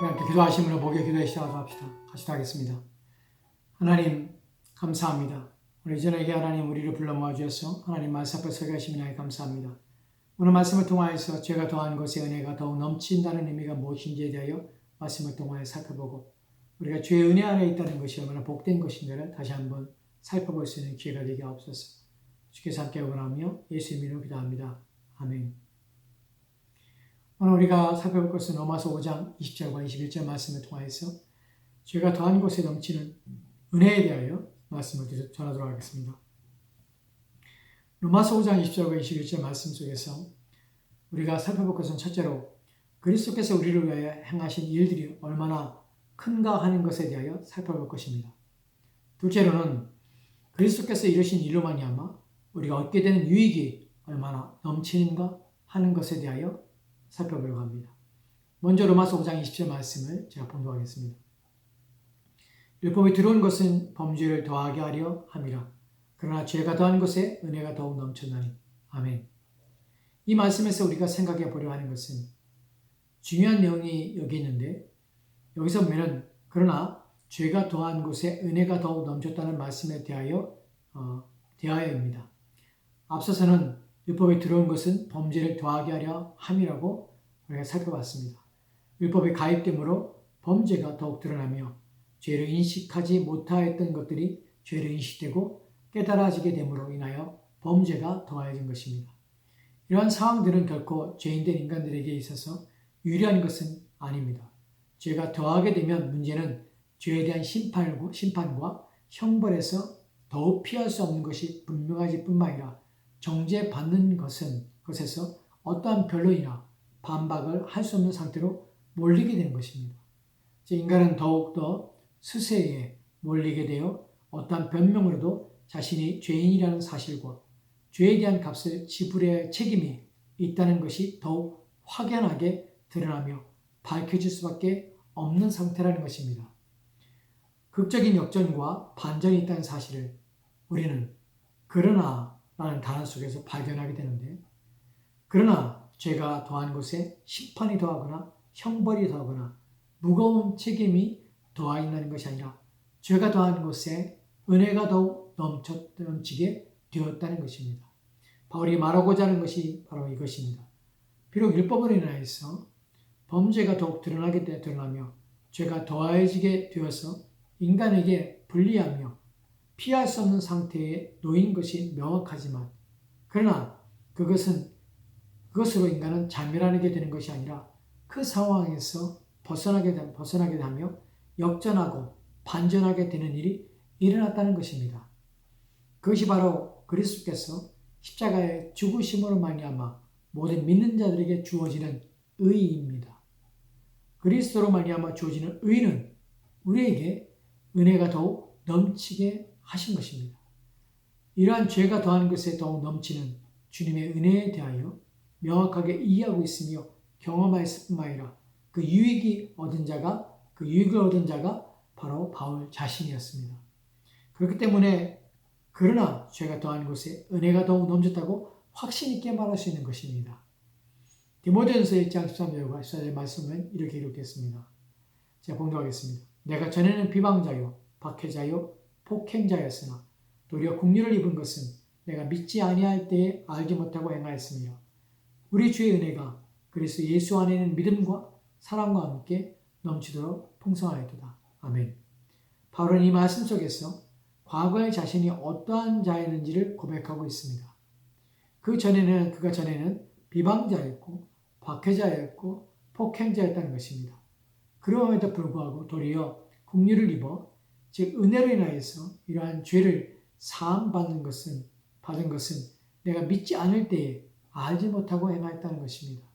함께 기도하시므로 목에 기도에 같이 하겠습니다. 하나님 감사합니다. 오늘 저녁에 하나님 우리를 불러 모아주셔서 하나님 말씀 앞에 서게 하심이 나에 감사합니다. 오늘 말씀을 통하여서 죄가 더한 것의 은혜가 더욱 넘친다는 의미가 무엇인지에 대하여 말씀을 통하여 살펴보고 우리가 죄의 은혜 안에 있다는 것이 얼마나 복된 것인가를 다시 한번 살펴볼 수 있는 기회가 되게 하옵소서. 주께서 함께 원하며 예수의 이름으로 기도합니다. 아멘. 오늘 우리가 살펴볼 것은 로마서 5장 20절과 21절 말씀을 통하여서 죄가 더한 곳에 넘치는 은혜에 대하여 말씀을 전하도록 하겠습니다. 로마서 5장 20절과 21절 말씀 속에서 우리가 살펴볼 것은 첫째로 그리스도께서 우리를 위하여 행하신 일들이 얼마나 큰가 하는 것에 대하여 살펴볼 것입니다. 둘째로는 그리스도께서 이루신 일로 말미암아 우리가 얻게 되는 유익이 얼마나 넘치는가 하는 것에 대하여 살펴보려고 합니다. 먼저 로마서 5장 20절 말씀을 제가 봉독하겠습니다. 율법이 들어온 것은 범죄를 더하게 하려 함이라. 그러나 죄가 더한 것에 은혜가 더욱 넘쳤나니. 아멘. 이 말씀에서 우리가 생각해 보려 하는 것은 중요한 내용이 여기 있는데 여기서 보면 그러나 죄가 더한 곳에 은혜가 더욱 넘쳤다는 말씀에 대하여입니다. 앞서서는 율법이 들어온 것은 범죄를 더하게 하려 함이라고 우리가 살펴봤습니다. 율법이 가입됨으로 범죄가 더욱 드러나며 죄를 인식하지 못하였던 것들이 죄를 인식되고 깨달아지게 됨으로 인하여 범죄가 더해진 것입니다. 이러한 상황들은 결코 죄인된 인간들에게 있어서 유리한 것은 아닙니다. 죄가 더하게 되면 문제는 죄에 대한 심판과 형벌에서 더욱 피할 수 없는 것이 분명하지 뿐만 아니라 정죄받는 것에서 어떠한 변론이나 반박을 할 수 없는 상태로 몰리게 되는 것입니다. 인간은 더욱더 수세에 몰리게 되어 어떠한 변명으로도 자신이 죄인이라는 사실과 죄에 대한 값을 지불해야 할 책임이 있다는 것이 더욱 확연하게 드러나며 밝혀질 수밖에 없는 상태라는 것입니다. 극적인 역전과 반전이 있다는 사실을 우리는 그러나 라는 단어 속에서 발견하게 되는데 그러나 죄가 더한 곳에 심판이 더하거나 형벌이 더하거나 무거운 책임이 더하 있는 것이 아니라 죄가 더한 곳에 은혜가 더욱 넘치게 되었다는 것입니다. 바울이 말하고자 하는 것이 바로 이것입니다. 비록 율법으로 인하여서 범죄가 더욱 드러나며 죄가 더해지게 되어서 인간에게 불리하며 피할 수 없는 상태에 놓인 것이 명확하지만 그러나 그것으로 인간은 자멸하게 되는 것이 아니라 그 상황에서 벗어나게 하며 역전하고 반전하게 되는 일이 일어났다는 것입니다. 그것이 바로 그리스도께서 십자가의 죽으심으로 말미암아 모든 믿는 자들에게 주어지는 의의입니다. 그리스도로 말미암아 주어지는 의는 우리에게 은혜가 더욱 넘치게 하신 것입니다. 이러한 죄가 더한 것에 더욱 넘치는 주님의 은혜에 대하여 명확하게 이해하고 있으며 경험하였을 뿐만 아니라 그 유익을 얻은 자가 바로 바울 자신이었습니다. 그렇기 때문에 그러나 죄가 더한 곳에 은혜가 더욱 넘쳤다고 확신 있게 말할 수 있는 것입니다. 디모데전서 1장 13절과 14절 말씀은 이렇게 기록됐습니다. 제가 봉독하겠습니다. 내가 전에는 비방자요 박해자요 폭행자였으나 도리어 긍휼을 입은 것은 내가 믿지 아니할 때에 알지 못하고 행하였으며 우리 주의 은혜가 그리스도 예수 안에 있는 믿음과 사랑과 함께 넘치도록 풍성하였도다. 아멘. 바울은 이 말씀 속에서 과거의 자신이 어떠한 자였는지를 고백하고 있습니다. 그가 전에는 비방자였고 박해자였고 폭행자였다는 것입니다. 그럼에도 불구하고 도리어 긍휼을 입어 즉 은혜로 인하여서 이러한 죄를 사함받은 것은 내가 믿지 않을 때에 알지 못하고 행하였다는 것입니다.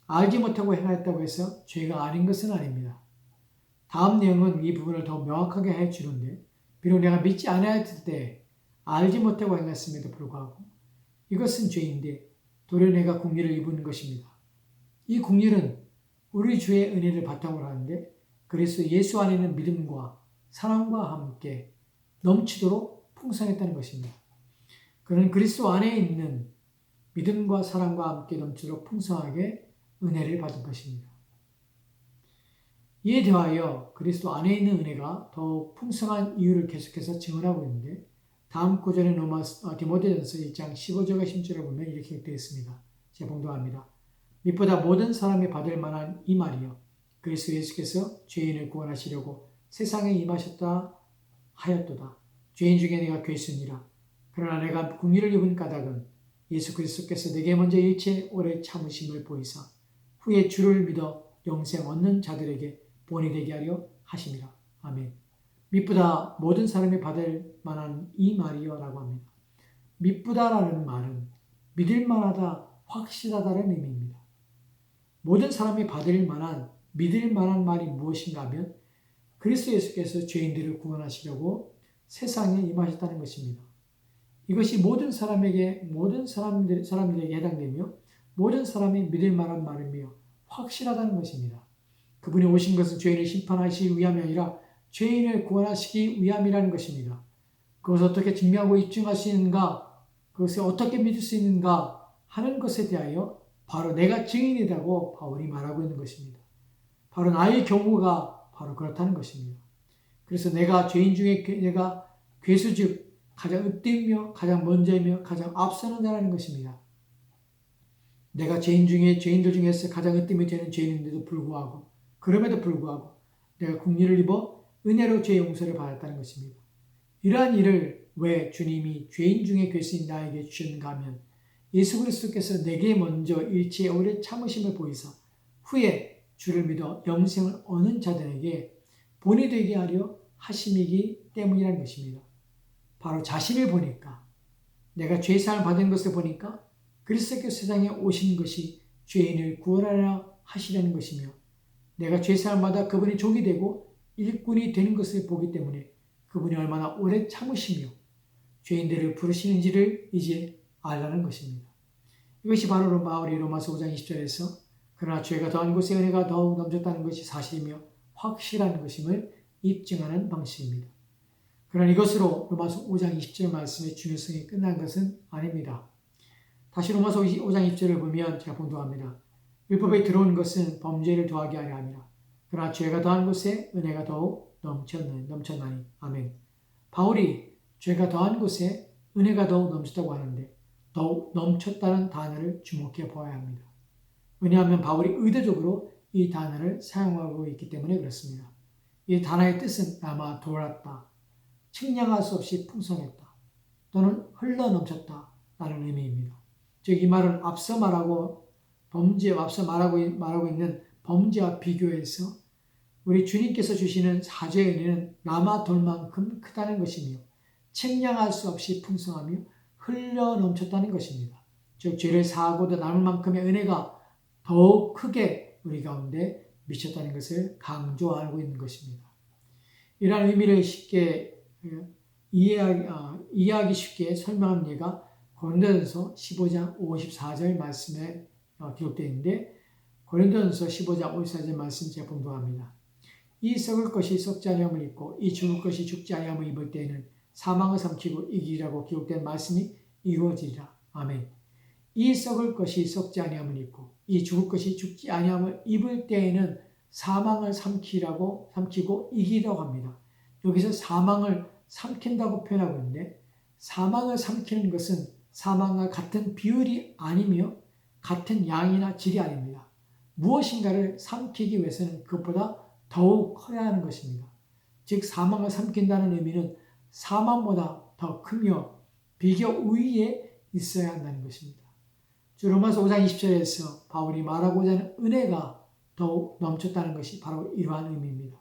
알지 못하고 행하였다고 해서 죄가 아닌 것은 아닙니다. 다음 내용은 이 부분을 더 명확하게 해주는데 비록 내가 믿지 않을 때 알지 못하고 행했음에도 불구하고 이것은 죄인데 도리어 내가 긍휼을 입은 것입니다. 이 긍휼은 우리 주의 은혜를 바탕으로 하는데 그리스도 예수 안에 있는 믿음과 사랑과 함께 넘치도록 풍성했다는 것입니다. 그는 그리스도 안에 있는 믿음과 사랑과 함께 넘치도록 풍성하게 은혜를 받은 것입니다. 이에 대하여 그리스도 안에 있는 은혜가 더욱 풍성한 이유를 계속해서 증언하고 있는데 다음 구절에 디모데전서 1장 15절과 16절을 보면 이렇게 되어 있습니다. 제가 봉독합니다. 밑보다 모든 사람이 받을 만한 이 말이요 그리스도 예수께서 죄인을 구원하시려고 세상에 임하셨다 하였도다. 죄인 중에 내가 괴수니라. 그러나 내가 긍휼을 입은 까닭은 예수 그리스도께서 내게 먼저 일체 오래 참으심을 보이사 후에 주를 믿어 영생 얻는 자들에게 본이 되게 하려 하심이라. 아멘. 미쁘다 모든 사람이 받을 만한 이 말이요 라고 합니다. 미쁘다라는 말은 믿을 만하다, 확실하다는 의미입니다. 모든 사람이 받을 만한, 믿을 만한 말이 무엇인가 하면 그리스도 예수께서 죄인들을 구원하시려고 세상에 임하셨다는 것입니다. 이것이 모든 사람들에게 해당되며 모든 사람이 믿을 만한 말이며 확실하다는 것입니다. 그분이 오신 것은 죄인을 심판하시기 위함이 아니라 죄인을 구원하시기 위함이라는 것입니다. 그것을 어떻게 증명하고 입증할 수 있는가, 그것을 어떻게 믿을 수 있는가 하는 것에 대하여 바로 내가 증인이라고 바울이 말하고 있는 것입니다. 바로 나의 경우가 바로 그렇다는 것입니다. 그래서 내가 죄인 중에 내가 괴수즉 가장 읒되며 가장 먼저이며 가장 앞서는 자라는 것입니다. 내가 죄인들 중에서 가장 읒됨이 되는 죄인인데도 불구하고 그럼에도 불구하고 내가 긍휼을 입어 은혜로 죄 용서를 받았다는 것입니다. 이러한 일을 왜 주님이 죄인 중에 괴수인 나에게 주셨는가 하면 예수 그리스도께서 내게 먼저 일체의 오래 참으심을 보이사 후에 주를 믿어 영생을 얻는 자들에게 본이 되게 하려 하심이기 때문이라는 것입니다. 바로 자신을 보니까 내가 죄사함을 받은 것을 보니까 그리스도께서 세상에 오신 것이 죄인을 구원하려 하시려는 것이며 내가 죄사함을 받아 그분이 종이 되고 일꾼이 되는 것을 보기 때문에 그분이 얼마나 오래 참으시며 죄인들을 부르시는지를 이제 알라는 것입니다. 이것이 바로 바울이 로마서 5장 20절에서 그러나 죄가 더한 곳에 은혜가 더욱 넘쳤다는 것이 사실이며 확실한 것임을 입증하는 방식입니다. 그러나 이것으로 로마서 5장 20절 말씀의 중요성이 끝난 것은 아닙니다. 다시 로마서 5장 20절을 보면 제가 봉독합니다. 율법에 들어온 것은 범죄를 더하게 하려 함이라. 그러나 죄가 더한 곳에 은혜가 더욱 넘쳤나니. 아멘. 바울이 죄가 더한 곳에 은혜가 더욱 넘쳤다고 하는데 더욱 넘쳤다는 단어를 주목해 보아야 합니다. 왜냐하면 바울이 의도적으로 이 단어를 사용하고 있기 때문에 그렇습니다. 이 단어의 뜻은 아마 돌았다, 측량할 수 없이 풍성했다, 또는 흘러넘쳤다 라는 의미입니다. 즉 이 말은 앞서 말하고 있는 범죄와 비교해서 우리 주님께서 주시는 사죄의 은혜는 남아돌만큼 크다는 것이며 측량할 수 없이 풍성하며 흘러넘쳤다는 것입니다. 즉 죄를 사하고도 남을 만큼의 은혜가 더욱 크게 우리 가운데 미쳤다는 것을 강조하고 있는 것입니다. 이러한 의미를 쉽게 이해하기 쉽게 설명한 예가 고린도전서 15장 54절 말씀에 기록되어 있는데 고린도전서 15장 54절 말씀 제가 봉독합니다. 이 썩을 것이 썩지 아니함을 입고 이 죽을 것이 죽지 아니함을 입을 때에는 사망을 삼키고 이기리라고 기록된 말씀이 이루어지리라. 아멘. 이 썩을 것이 썩지 아니함을 입고 이 죽을 것이 죽지 아니함을 입을 때에는 사망을 삼키고 이기라고 합니다. 여기서 사망을 삼킨다고 표현하고 있는데 사망을 삼키는 것은 사망과 같은 비율이 아니며 같은 양이나 질이 아닙니다. 무엇인가를 삼키기 위해서는 그것보다 더욱 커야 하는 것입니다. 즉 사망을 삼킨다는 의미는 사망보다 더 크며 비교 우위에 있어야 한다는 것입니다. 로마서 5장 20절에서 바울이 말하고자 하는 은혜가 더욱 넘쳤다는 것이 바로 이러한 의미입니다.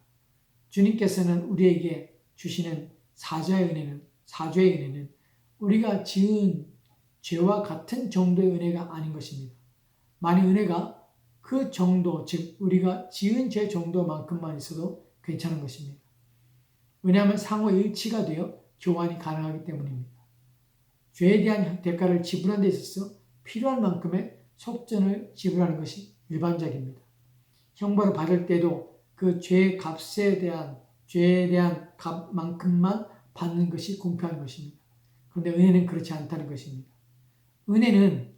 주님께서는 우리에게 주시는 사죄의 은혜는 우리가 지은 죄와 같은 정도의 은혜가 아닌 것입니다. 만약 은혜가 그 정도, 즉 우리가 지은 죄 정도만큼만 있어도 괜찮은 것입니다. 왜냐하면 상호 일치가 되어 교환이 가능하기 때문입니다. 죄에 대한 대가를 지불하는 데 있어서 필요한 만큼의 속전을 지불하는 것이 일반적입니다. 형벌을 받을 때도 그 죄의 죄에 대한 값만큼만 받는 것이 공평한 것입니다. 그런데 은혜는 그렇지 않다는 것입니다. 은혜는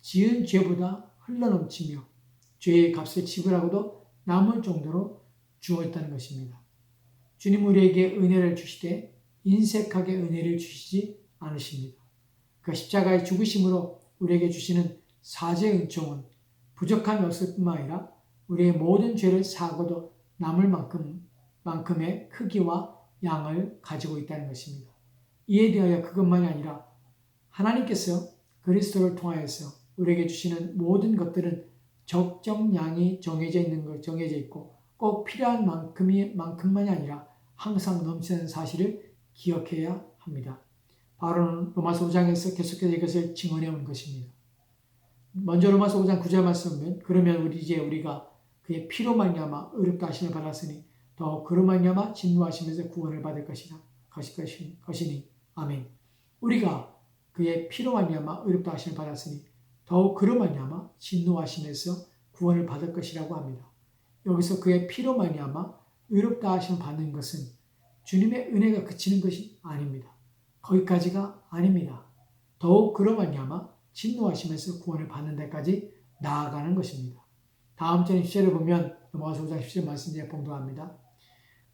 지은 죄보다 흘러넘치며 죄의 값을 지불하고도 남을 정도로 주었다는 것입니다. 주님 우리에게 은혜를 주시되 인색하게 은혜를 주시지 않으십니다. 그 십자가의 죽으심으로 우리에게 주시는 사죄의 은총은 부족함이 없을 뿐만 아니라 우리의 모든 죄를 사고도 남을 만큼의 크기와 양을 가지고 있다는 것입니다. 이에 대하여 그것만이 아니라 하나님께서 그리스도를 통하여서 우리에게 주시는 모든 것들은 적정량이 정해져 있고 꼭 필요한 만큼만이 아니라 항상 넘치는 사실을 기억해야 합니다. 바로는 로마서 5장에서 계속해서 이것을 증언해 온 것입니다. 먼저 로마서 5장 9절 말씀 보면 그러면 이제 우리가 그의 피로 말미암아 의롭다 하심을 받았으니 더 그로 말미암아 진노하시면서 구원을 받을 것이니 아멘. 우리가 그의 피로 말미암아 의롭다 하심을 받았으니 더욱 그로 말미암아 진노하심에서 구원을 받을 것이라고 합니다. 여기서 그의 피로 말미암아 의롭다 하심을 받는 것은 주님의 은혜가 그치는 것이 아닙니다. 거기까지가 아닙니다. 더욱 그로 말미암아 진노하심에서 구원을 받는 데까지 나아가는 것입니다. 다음 절 10절을 보면 로마서 5장 10절 말씀에 봉독합니다.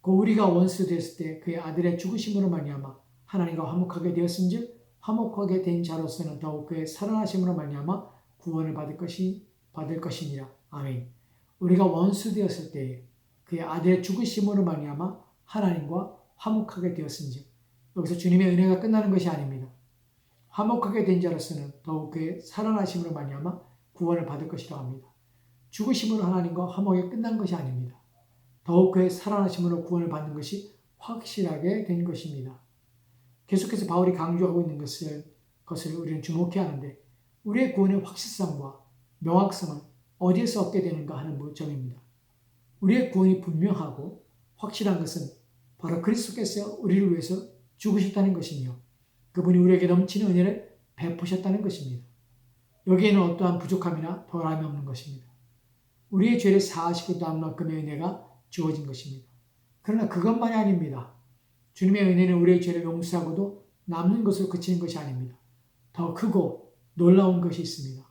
그 우리가 원수 되었을 때 그의 아들의 죽으심으로 말미암아 하나님과 화목하게 되었은즉 화목하게 된 자로서는 더욱 그의 살아나심으로 말미암아 구원을 받을 것이니라. 아멘. 우리가 원수 되었을 때 그의 아들의 죽으심으로 말미암아 하나님과 화목하게 되었은즉 여기서 주님의 은혜가 끝나는 것이 아닙니다. 화목하게 된 자로서는 더욱 그의 살아나심으로 말미암아 구원을 받을 것이라고 합니다. 죽으심으로 하나님과 화목이 끝난 것이 아닙니다. 더욱 그의 살아나심으로 구원을 받는 것이 확실하게 된 것입니다. 계속해서 바울이 강조하고 있는 것을 우리는 주목해야 하는데 우리의 구원의 확실성과 명확성은 어디에서 얻게 되는가 하는 점입니다. 우리의 구원이 분명하고 확실한 것은 바로 그리스도께서 우리를 위해서 죽으셨다는 것이며 그분이 우리에게 넘치는 은혜를 베푸셨다는 것입니다. 여기에는 어떠한 부족함이나 덜함이 없는 것입니다. 우리의 죄를 사하시고 남은 만큼의 은혜가 주어진 것입니다. 그러나 그것만이 아닙니다. 주님의 은혜는 우리의 죄를 용서하고도 남는 것으로 그치는 것이 아닙니다. 더 크고 놀라운 것이 있습니다.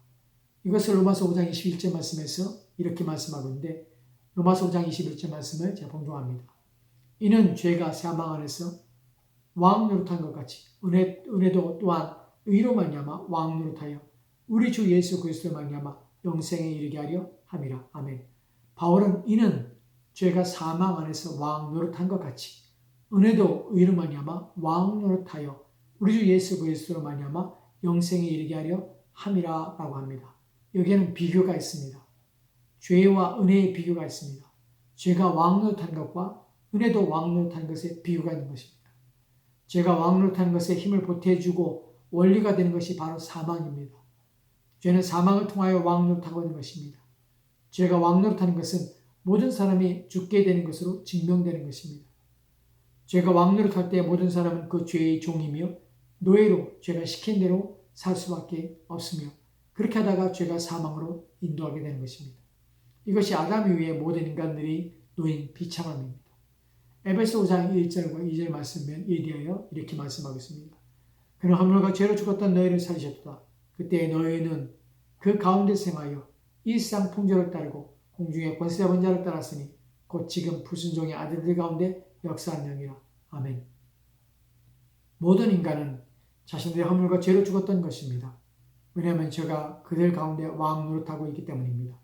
이것을 로마서 5장 21절 말씀에서 이렇게 말씀하고 있는데 로마서 5장 21절 말씀을 제가 봉독합니다. 이는 죄가 사망 안에서 왕 노릇한 것 같이 은혜도 또한 의로 말미암아 왕 노릇하여 우리 주 예수 그리스도 말미암아 영생에 이르게 하려 함이라. 아멘. 바울은 이는 죄가 사망 안에서 왕 노릇한 것 같이 은혜도 의로 말미암아 왕 노릇하여 우리 주 예수 그리스도로 말미암아 영생에 이르게 하려 함이라라고 합니다. 여기에는 비교가 있습니다. 죄와 은혜의 비교가 있습니다. 죄가 왕 노릇한 것과 은혜도 왕 노릇한 것에 비교가 있는 것입니다. 죄가 왕 노릇한 것에 힘을 보태주고 원리가 되는 것이 바로 사망입니다. 죄는 사망을 통하여 왕 노릇하고 있는 것입니다. 죄가 왕 노릇하는 것은 모든 사람이 죽게 되는 것으로 증명되는 것입니다. 죄가 왕 노릇할 때 모든 사람은 그 죄의 종이며 노예로 죄가 시킨 대로 살 수밖에 없으며 그렇게 하다가 죄가 사망으로 인도하게 되는 것입니다. 이것이 아담 이후에 모든 인간들이 놓인 비참함입니다. 에베소 5장 1절과 2절 말씀은 이에 대하여 이렇게 말씀하겠습니다. 그는 하물과 죄로 죽었던 너희를 살리셨도다. 그때 너희는 그 가운데 생하여 이 세상 풍조를 따르고 공중의 권세 잡은 자를 따랐으니 곧 지금 불순종의 아들들 가운데 역사한 영이라. 아멘. 모든 인간은 자신들의 허물과 죄로 죽었던 것입니다. 왜냐하면 죄가 그들 가운데 왕 노릇하고 있기 때문입니다.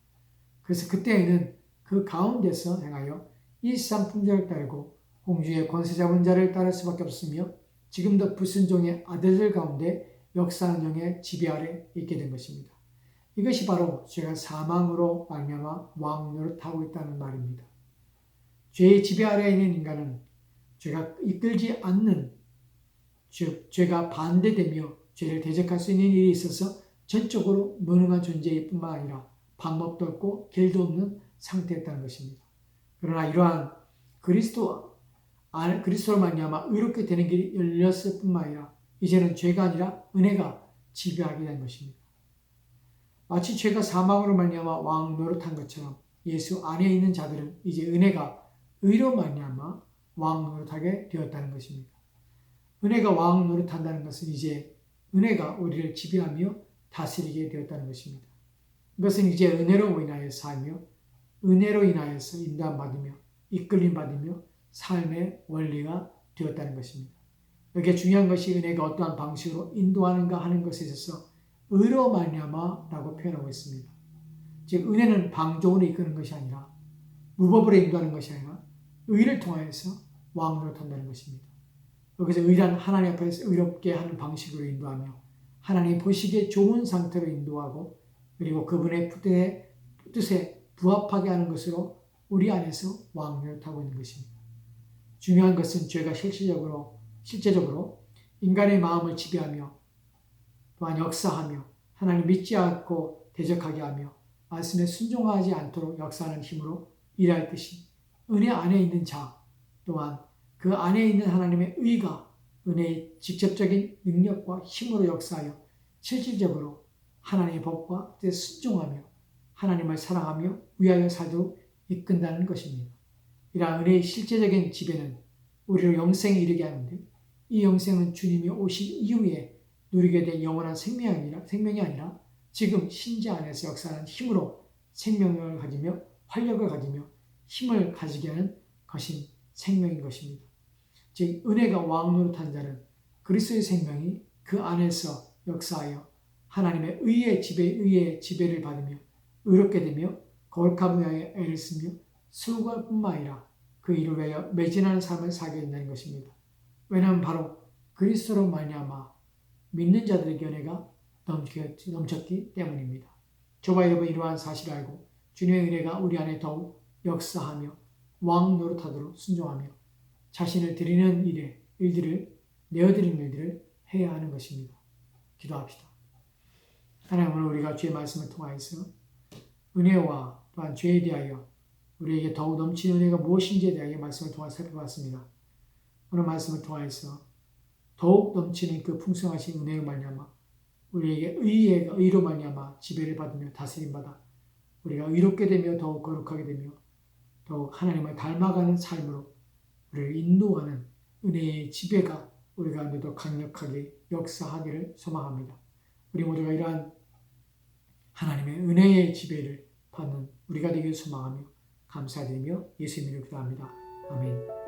그래서 그때에는 그 가운데서 행하여 이 세상 풍조를 따르고 공중의 권세 잡은 자를 따를 수밖에 없으며 지금도 불순종의 아들들 가운데 역사하는 영의 지배 아래 있게 된 것입니다. 이것이 바로 죄가 사망으로 말미암아 왕 노릇하고 있다는 말입니다. 죄의 지배 아래에 있는 인간은 죄가 이끌지 않는 즉 죄가 반대되며 죄를 대적할 수 있는 일이 있어서 전적으로 무능한 존재일 뿐만 아니라 방법도 없고 길도 없는 상태였다는 것입니다. 그러나 이러한 그리스도로 말미암아 의롭게 되는 길이 열렸을 뿐만 아니라 이제는 죄가 아니라 은혜가 지배하게 된 것입니다. 마치 죄가 사망으로 말미암아 왕 노릇한 것처럼 예수 안에 있는 자들은 이제 은혜가 의로 말미암아 왕 노릇하게 되었다는 것입니다. 은혜가 왕 노릇한다는 것은 이제 은혜가 우리를 지배하며 다스리게 되었다는 것입니다. 이것은 이제 은혜로 인하여 살며 은혜로 인하여서 인도받으며 이끌림 받으며 삶의 원리가 되었다는 것입니다. 여기에 중요한 것이 은혜가 어떠한 방식으로 인도하는가 하는 것에 있어서 의로 말미암아라고 표현하고 있습니다. 즉 은혜는 방종으로 이끄는 것이 아니라 무법으로 인도하는 것이 아니라 의를 통하여서 왕노릇 한다는 것입니다. 여기서 의란 하나님 앞에서 의롭게 하는 방식으로 인도하며 하나님 보시기에 좋은 상태로 인도하고 그리고 그분의 뜻에 부합하게 하는 것으로 우리 안에서 왕노릇하고 있는 것입니다. 중요한 것은 죄가 실제적으로 인간의 마음을 지배하며 또한 역사하며 하나님 믿지 않고 대적하게 하며 말씀에 순종하지 않도록 역사하는 힘으로 일할 것이 은혜 안에 있는 자 또한 그 안에 있는 하나님의 의가 은혜의 직접적인 능력과 힘으로 역사하여 실질적으로 하나님의 법과 뜻에 순종하며 하나님을 사랑하며 위하여 살도록 이끈다는 것입니다. 이러한 은혜의 실제적인 지배는 우리를 영생에 이르게 하는데 이 영생은 주님이 오신 이후에 누리게 될 영원한 생명이 아니라 지금 신자 안에서 역사하는 힘으로 생명력을 가지며 활력을 가지며 힘을 가지게 하는 것인 생명인 것입니다. 즉 은혜가 왕노릇한 자는 그리스도의 생명이 그 안에서 역사하여 하나님의 의의 지배를 받으며 의롭게 되며 거룩함을 위하여 애를 쓰며 수고뿐만 아니라 그 일을 위하여 매진하는 삶을 살게 된다는 것입니다. 왜냐하면 바로 그리스도로 말미암아 믿는 자들에게 은혜가 넘쳤기 때문입니다. 저와 여러분 이러한 사실을 알고 주님의 은혜가 우리 안에 더욱 역사하며 왕 노릇하도록 순종하며 자신을 드리는 내어드리는 일들을 해야 하는 것입니다. 기도합시다. 하나님 오늘 우리가 주의 말씀을 통하여서 은혜와 또한 죄에 대하여 우리에게 더욱 넘치는 은혜가 무엇인지에 대하여 말씀을 통해 살펴봤습니다. 오늘 말씀을 통하여서 더욱 넘치는 그 풍성하신 은혜로 말미암아 우리에게 의로 말미암아 지배를 받으며 다스림받아 우리가 의롭게 되며 더욱 거룩하게 되며 더욱 하나님을 닮아가는 삶으로 우리를 인도하는 은혜의 지배가 우리 가운데도 강력하게 역사하기를 소망합니다. 우리 모두가 이러한 하나님의 은혜의 지배를 받는 우리가 되기를 소망하며 감사드리며 예수님을 기도합니다. 아멘.